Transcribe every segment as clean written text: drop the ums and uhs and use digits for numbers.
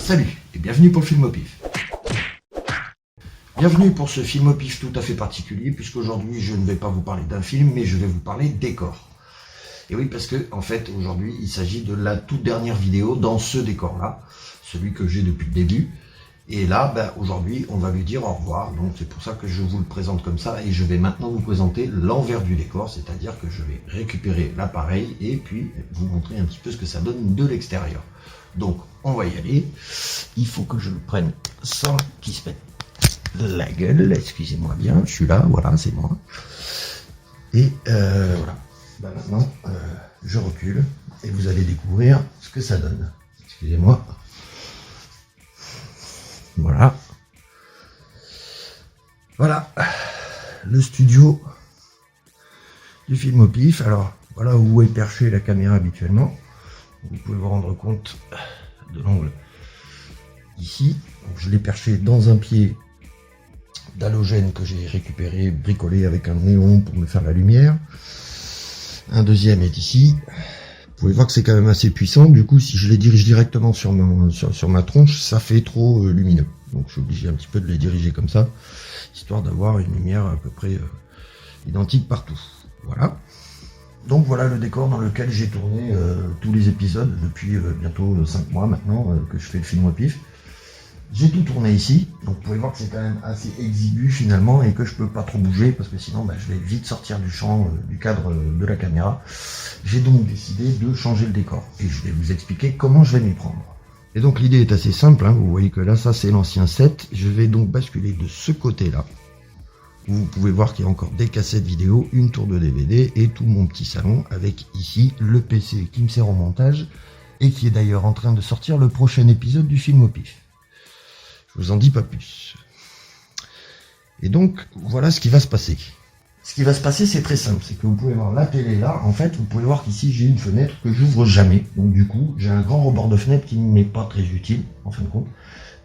Salut et bienvenue pour le film au pif. Bienvenue pour ce film au pif tout à fait particulier, puisqu'aujourd'hui je ne vais pas vous parler d'un film, mais je vais vous parler décor. Et oui, parce que en fait aujourd'hui il s'agit de la toute dernière vidéo dans ce décor-là, celui que j'ai depuis le début. Et là, aujourd'hui, on va lui dire au revoir, donc c'est pour ça que je vous le présente comme ça, et je vais maintenant vous présenter l'envers du décor, c'est-à-dire que je vais récupérer l'appareil et puis vous montrer un petit peu ce que ça donne de l'extérieur. Donc, on va y aller. Il faut que je le prenne sans qu'il se mette la gueule, excusez-moi bien, je suis là, voilà, c'est moi. Et voilà, maintenant, je recule, et vous allez découvrir ce que ça donne. Excusez-moi. Voilà. Voilà le studio du film au pif. Alors voilà où est perchée la caméra habituellement. Vous pouvez vous rendre compte de l'angle ici. Donc, je l'ai perché dans un pied d'halogène que j'ai récupéré, bricolé avec un néon pour me faire la lumière. Un deuxième est ici. Vous pouvez voir que c'est quand même assez puissant, du coup si je les dirige directement sur ma tronche, ça fait trop lumineux. Donc je suis obligé un petit peu de les diriger comme ça, histoire d'avoir une lumière à peu près identique partout. Voilà. Donc voilà le décor dans lequel j'ai tourné tous les épisodes depuis bientôt 5 mois maintenant que je fais le film au pif. J'ai tout tourné ici, donc vous pouvez voir que c'est quand même assez exigu finalement et que je peux pas trop bouger parce que sinon je vais vite sortir du champ, du cadre de la caméra. J'ai donc décidé de changer le décor et je vais vous expliquer comment je vais m'y prendre. Et donc l'idée est assez simple, hein. Vous voyez que là ça c'est l'ancien set, je vais donc basculer de ce côté là. Vous pouvez voir qu'il y a encore des cassettes vidéo, une tour de DVD et tout mon petit salon avec ici le PC qui me sert au montage et qui est d'ailleurs en train de sortir le prochain épisode du film au pif. Je vous en dis pas plus. Et donc, voilà ce qui va se passer. Ce qui va se passer, c'est très simple. C'est que vous pouvez voir la télé là. En fait, vous pouvez voir qu'ici, j'ai une fenêtre que j'ouvre jamais. Donc du coup, j'ai un grand rebord de fenêtre qui ne m'est pas très utile, en fin de compte.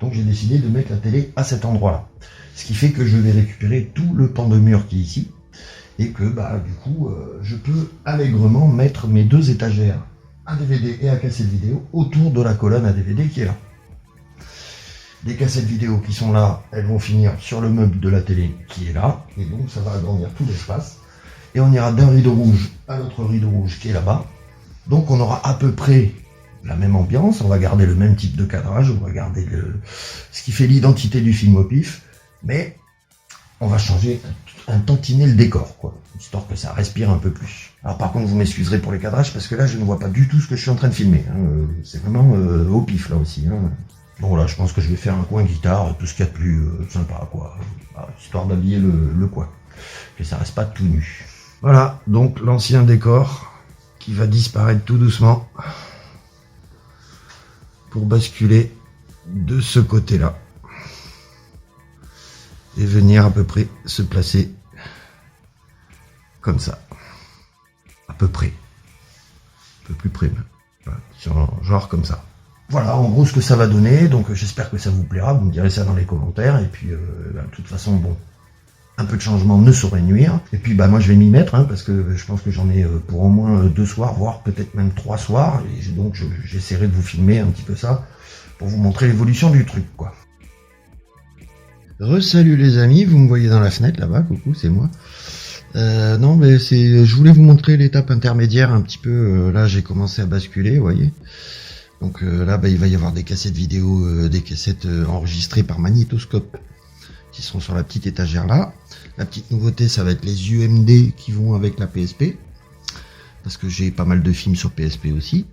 Donc j'ai décidé de mettre la télé à cet endroit-là. Ce qui fait que je vais récupérer tout le pan de mur qui est ici. Et que, du coup, je peux allègrement mettre mes deux étagères à DVD et à cassette vidéo autour de la colonne à DVD qui est là. Des cassettes vidéo qui sont là, elles vont finir sur le meuble de la télé qui est là, et donc ça va agrandir tout l'espace. Et on ira d'un rideau rouge à notre rideau rouge qui est là-bas. Donc on aura à peu près la même ambiance, on va garder le même type de cadrage, on va garder ce qui fait l'identité du film au pif, mais on va changer un tantinet le décor, quoi, histoire que ça respire un peu plus. Alors par contre vous m'excuserez pour les cadrages, parce que là je ne vois pas du tout ce que je suis en train de filmer, hein. C'est vraiment au pif là aussi, hein. Bon là, je pense que je vais faire un coin guitare, tout ce qu'il y a de plus sympa, quoi, histoire d'habiller le coin, que ça reste pas tout nu. Voilà, donc l'ancien décor qui va disparaître tout doucement pour basculer de ce côté-là et venir à peu près se placer comme ça, à peu près, un peu plus près même, voilà, genre comme ça. Voilà, en gros ce que ça va donner, donc j'espère que ça vous plaira, vous me direz ça dans les commentaires, et puis de toute façon, bon, un peu de changement ne saurait nuire, et puis moi je vais m'y mettre, hein, parce que je pense que j'en ai pour au moins 2 soirs, voire peut-être même 3 soirs, et donc j'essaierai de vous filmer un petit peu ça, pour vous montrer l'évolution du truc, quoi. Re-salut les amis, vous me voyez dans la fenêtre là-bas, coucou, c'est moi. Non mais je voulais vous montrer l'étape intermédiaire un petit peu, là j'ai commencé à basculer, vous voyez. Donc là, il va y avoir des cassettes vidéo, des cassettes enregistrées par magnétoscope qui seront sur la petite étagère là. La petite nouveauté, ça va être les UMD qui vont avec la PSP, parce que j'ai pas mal de films sur PSP aussi.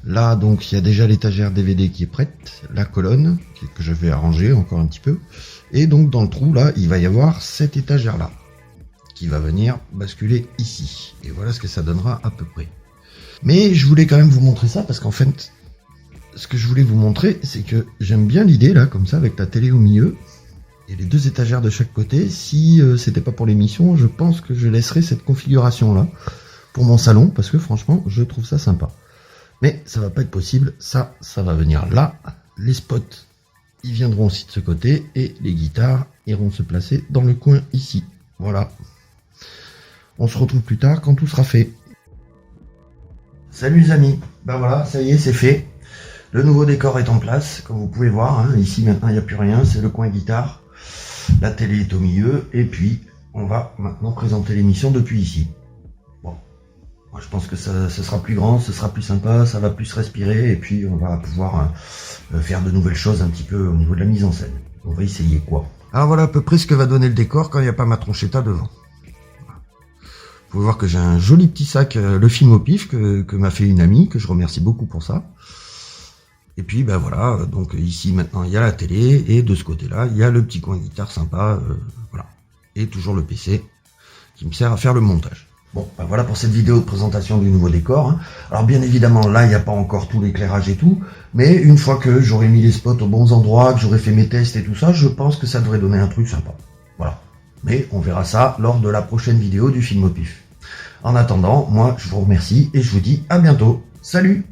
Là, donc, il y a déjà l'étagère DVD qui est prête, la colonne que je vais arranger encore un petit peu. Et donc, dans le trou là, il va y avoir cette étagère là qui va venir basculer ici. Et voilà ce que ça donnera à peu près. Mais je voulais quand même vous montrer ça parce qu'en fait, ce que je voulais vous montrer, c'est que j'aime bien l'idée là, comme ça, avec la télé au milieu et les 2 étagères de chaque côté. Si c'était pas pour l'émission, je pense que je laisserais cette configuration là pour mon salon parce que franchement, je trouve ça sympa. Mais ça va pas être possible, ça va venir là. Les spots, ils viendront aussi de ce côté et les guitares iront se placer dans le coin ici. Voilà. On se retrouve plus tard quand tout sera fait. Salut les amis, voilà, ça y est, c'est fait. Le nouveau décor est en place, comme vous pouvez voir, hein. Ici maintenant il n'y a plus rien, c'est le coin guitare. La télé est au milieu, et puis on va maintenant présenter l'émission depuis ici. Bon, moi je pense que ce sera plus grand, ce sera plus sympa, ça va plus respirer, et puis on va pouvoir faire de nouvelles choses un petit peu au niveau de la mise en scène. On va essayer quoi. Alors voilà à peu près ce que va donner le décor quand il n'y a pas ma tronchetta devant. Vous pouvez voir que j'ai un joli petit sac, le film au pif, que m'a fait une amie, que je remercie beaucoup pour ça. Et puis ben voilà, donc ici maintenant il y a la télé, et de ce côté-là, il y a le petit coin guitare sympa, voilà. Et toujours le PC, qui me sert à faire le montage. Bon, ben voilà pour cette vidéo de présentation du nouveau décor, hein. Alors bien évidemment, là, il n'y a pas encore tout l'éclairage et tout, mais une fois que j'aurai mis les spots aux bons endroits, que j'aurai fait mes tests et tout ça, je pense que ça devrait donner un truc sympa. Voilà. Mais on verra ça lors de la prochaine vidéo du film au pif. En attendant, moi, je vous remercie et je vous dis à bientôt. Salut!